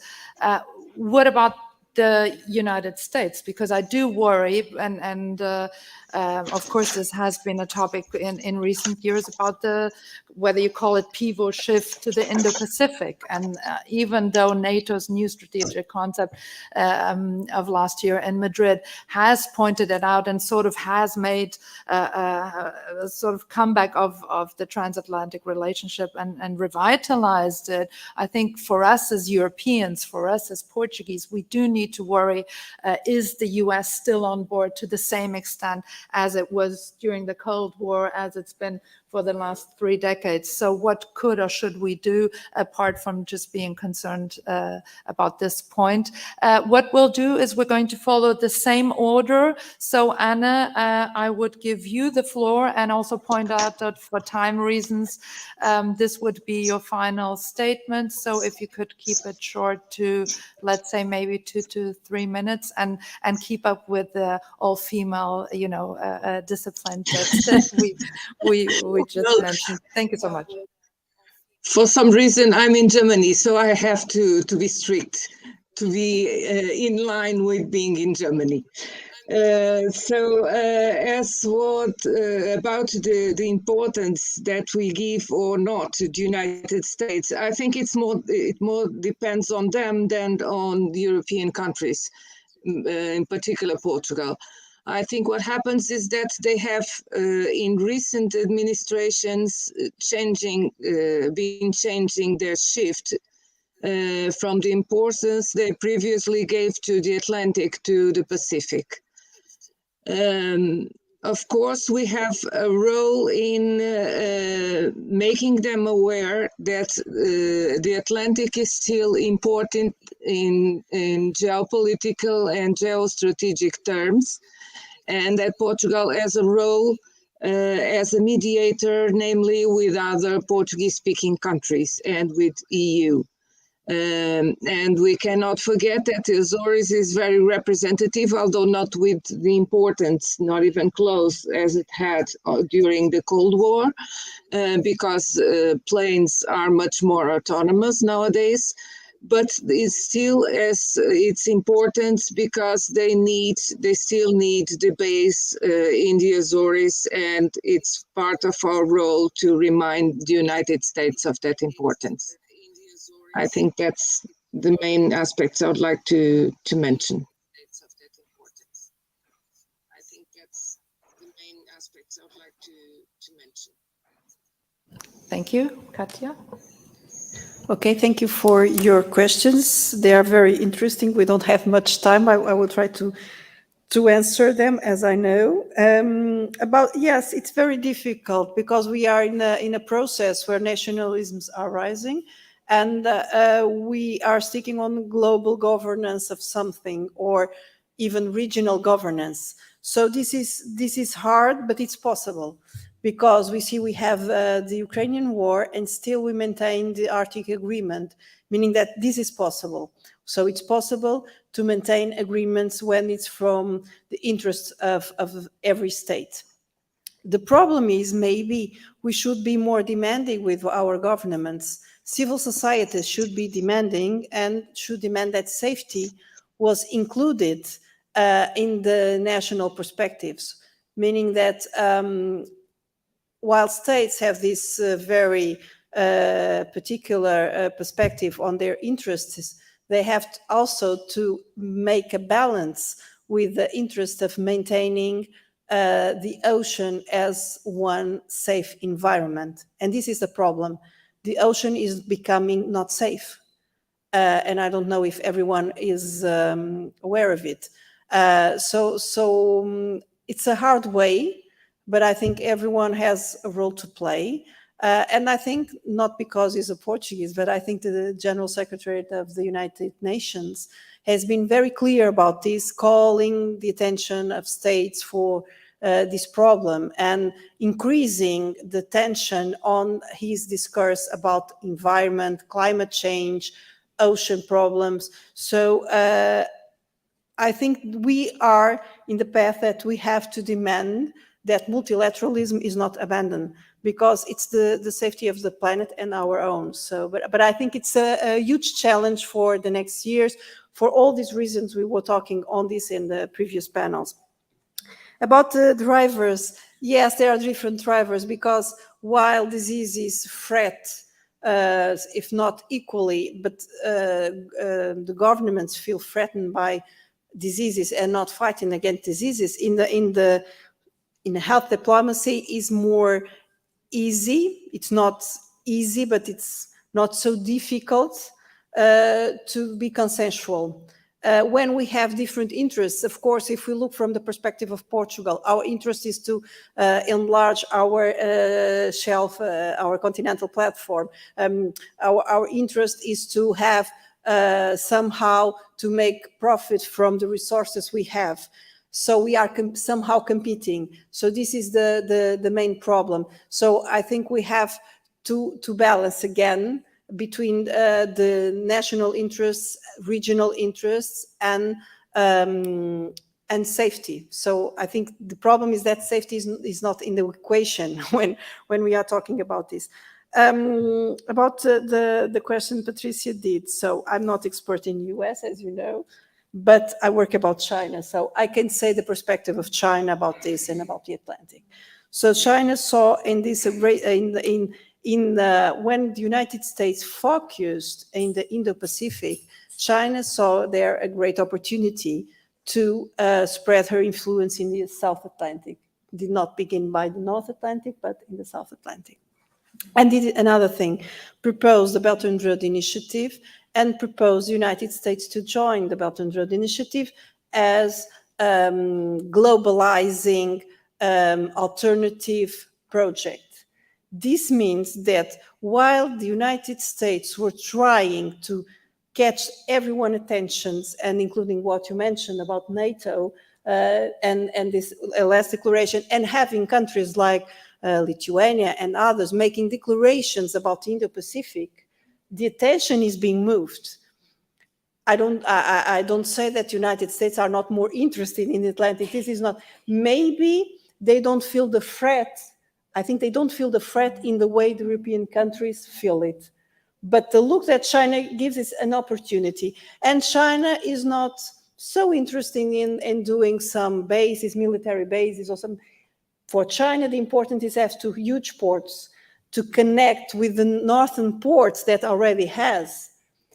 What about the United States? Because I do worry, and of course this has been a topic in recent years about whether you call it pivot shift to the Indo-Pacific. And even though NATO's new strategic concept of last year in Madrid has pointed it out and sort of has made a sort of comeback of the transatlantic relationship and revitalized it, I think for us as Europeans, for us as Portuguese, we do need to worry, is the US still on board to the same extent as it was during the Cold War, as it's been for the last 3 decades? So what could or should we do apart from just being concerned about this point? What we'll do is we're going to follow the same order. So Anna, I would give you the floor and also point out that for time reasons, this would be your final statement. So if you could keep it short to, let's say, maybe 2 to 3 minutes, and keep up with the all-female, discipline that we just mentioned. Thank you so much. For some reason, I'm in Germany, so I have to be strict, to be in line with being in Germany. As what about the importance that we give or not to the United States, I think it more depends on them than on the European countries, in particular Portugal. I think what happens is that they have, in recent administrations, been changing their shift from the importance they previously gave to the Atlantic to the Pacific. Of course, we have a role in making them aware that the Atlantic is still important in geopolitical and geostrategic terms, and that Portugal has a role as a mediator, namely with other Portuguese-speaking countries and with EU. And we cannot forget that the Azores is very representative, although not with the importance, not even close as it had during the Cold War, because planes are much more autonomous nowadays. But it's still as it's important because they still need the base in the Azores, and it's part of our role to remind the United States of that importance. I think that's the main aspects I would like to mention. Thank you. Katja? Okay, thank you for your questions. They are very interesting. We don't have much time. I will try to answer them as I know. Yes, it's very difficult because we are in a process where nationalisms are rising, and we are sticking on global governance of something or even regional governance. So this is hard, but it's possible, because we see we have the Ukrainian war and still we maintain the Arctic Agreement, meaning that this is possible. So it's possible to maintain agreements when it's from the interests of every state. The problem is maybe we should be more demanding with our governments. Civil society should be demanding and should demand that safety was included in the national perspectives, meaning that while states have this very particular perspective on their interests, they have also to make a balance with the interest of maintaining the ocean as one safe environment. And this is the problem. The ocean is becoming not safe. And I don't know if everyone is aware of it. So it's a hard way, but I think everyone has a role to play. And I think not because he's a Portuguese, but I think the General Secretary of the United Nations has been very clear about this, calling the attention of states for this problem and increasing the tension on his discourse about environment, climate change, ocean problems. So I think we are in the path that we have to demand that multilateralism is not abandoned, because it's the safety of the planet and our own. So, but I think it's a huge challenge for the next years, for all these reasons we were talking on this in the previous panels. About the drivers, yes, there are different drivers, because while diseases threat, if not equally, but the governments feel threatened by diseases and not fighting against diseases, in health diplomacy is more easy. It's not easy, but it's not so difficult to be consensual. When we have different interests, of course, if we look from the perspective of Portugal, our interest is to enlarge our shelf, our continental platform. Our interest is to have somehow to make profit from the resources we have. So we are somehow competing. So this is the main problem. So I think we have to balance again between the national interests, regional interests, and safety. So I think the problem is that safety is not in the equation when we are talking about this. About the question Patricia did. So I'm not expert in US, as you know, but I work about China. So I can say the perspective of China about this and about the Atlantic. So China saw in this when the United States focused in the Indo-Pacific, China saw there a great opportunity to spread her influence in the South Atlantic. Did not begin by the North Atlantic, but in the South Atlantic. And did another thing, proposed the Belt and Road Initiative and proposed the United States to join the Belt and Road Initiative as globalizing alternative project. This means that while the United States were trying to catch everyone's attentions, and including what you mentioned about NATO and this last declaration, and having countries like Lithuania and others making declarations about the Indo-Pacific, the attention is being moved. I don't say that the United States are not more interested in the Atlantic. This is not. Maybe they don't feel the threat. I think they don't feel the threat in the way the European countries feel it. But the look that China gives is an opportunity. And China is not so interested in doing some bases, military bases or some. For China, the important is to have two huge ports to connect with the northern ports that already has.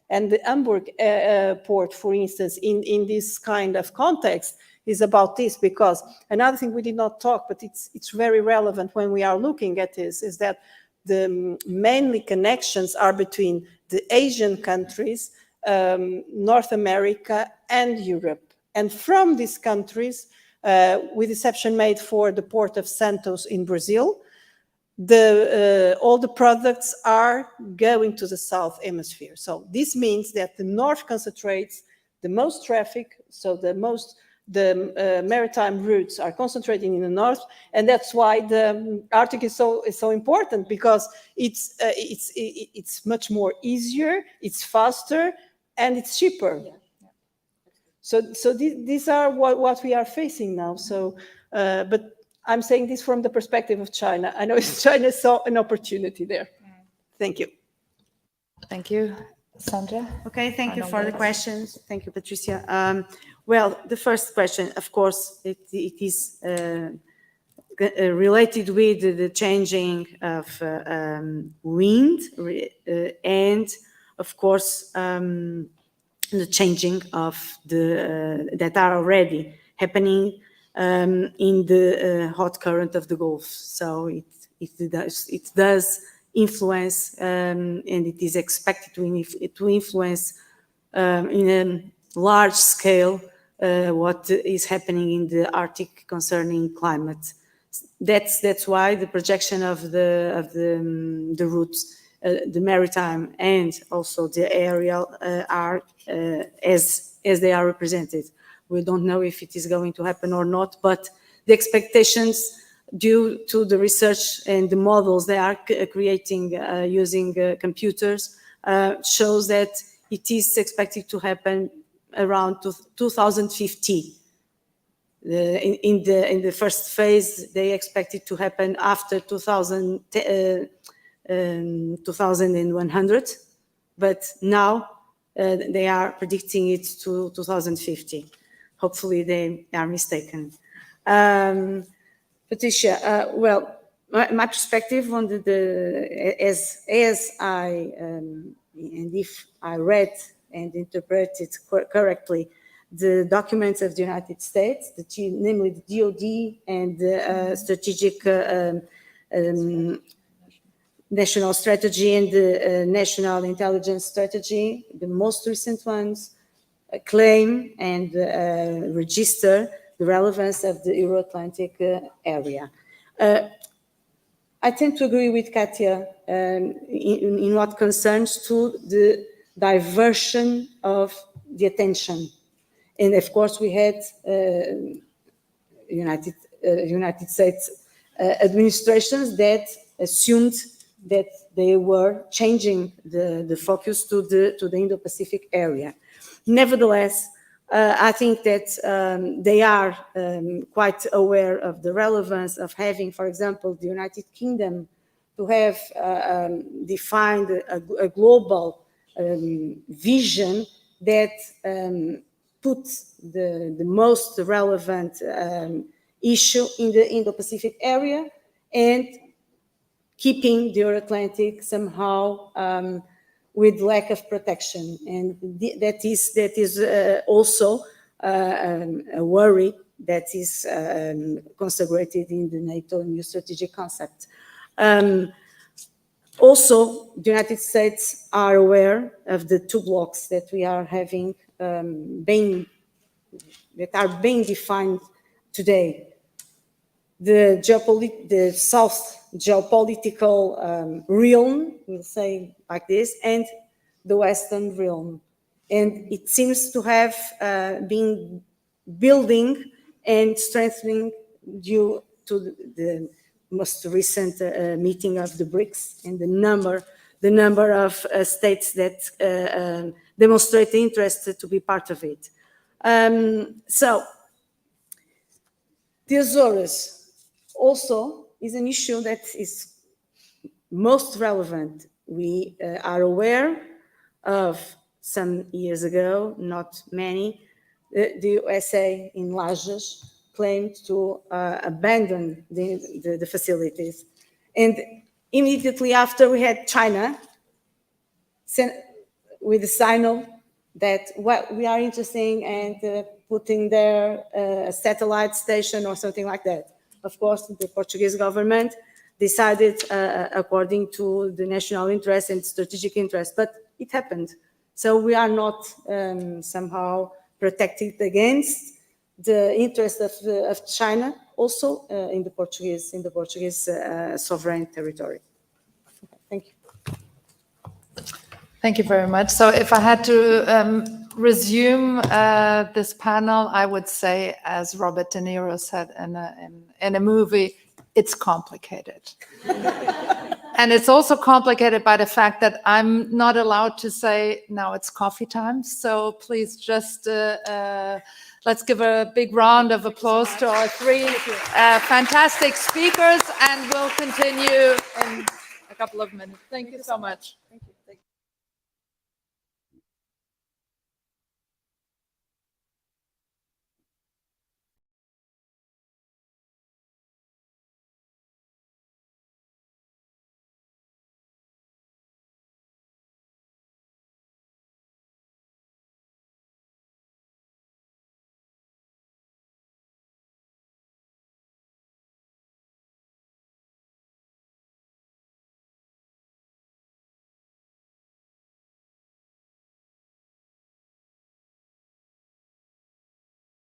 And the Hamburg port, for instance, in this kind of context is about this, because another thing we did not talk, but it's very relevant when we are looking at this, is that the mainly connections are between the Asian countries, North America and Europe. And from these countries, with exception made for the port of Santos in Brazil, all the products are going to the South Hemisphere. So this means that the North concentrates the most traffic, so the maritime routes are concentrating in the North, and that's why the Arctic is so important, because it's much more easier, it's faster, and it's cheaper. Yeah. So these are what we are facing now. So, but I'm saying this from the perspective of China. I know China saw an opportunity there. Thank you. Thank you. Sandra? Okay, thank you for the questions. Thank you, Patricia. Well, the first question, of course, it is related with the changing of wind and, of course, the changing of that are already happening in the hot current of the Gulf. So it does influence, and it is expected to influence in a large scale what is happening in the Arctic concerning climate. That's why the projection of the routes, the maritime and also the aerial are as they are represented. We don't know if it is going to happen or not, but the expectations due to the research and the models they are creating using computers shows that it is expected to happen around 2050. In the first phase, they expect it to happen after 2100, but now they are predicting it to 2050. Hopefully they are mistaken. Patricia, well, my perspective on as I and if I read and interpreted correctly the documents of the United States, namely the DoD and the strategic national strategy and the national intelligence strategy, the most recent ones, claim and register the relevance of the Euro-Atlantic area. I tend to agree with Katia in what concerns to the diversion of the attention. And of course, we had United States administrations that assumed that they were changing the focus to the Indo-Pacific area. Nevertheless, I think that they are quite aware of the relevance of having, for example, the United Kingdom to have defined a global vision that puts the most relevant issue in the Indo-Pacific area and keeping the Euro-Atlantic somehow with lack of protection. And that is also a worry that is consagrated in the NATO new strategic concept. Also, the United States are aware of the two blocks that we are having that are being defined today. The South geopolitical realm, we'll say like this, and the Western realm. And it seems to have been building and strengthening due to the most recent meeting of the BRICS and the number of states that demonstrate interest to be part of it. So the Azores also is an issue that is most relevant. We are aware of some years ago, not many, the USA in Lajes claimed to abandon the facilities. And immediately after, we had China with the signal that what we are interested in and putting there a satellite station or something like that. Of course, the Portuguese government decided according to the national interest and strategic interest, but it happened. So we are not somehow protected against the interest of China, also in the Portuguese sovereign territory. Thank you. Thank you very much. So if I had to resume this panel, I would say, as Robert De Niro said in a movie, it's complicated. And it's also complicated by the fact that I'm not allowed to say, now it's coffee time. So please just let's give a big round of applause to our three fantastic speakers, and we'll continue in a couple of minutes. Thank you so much.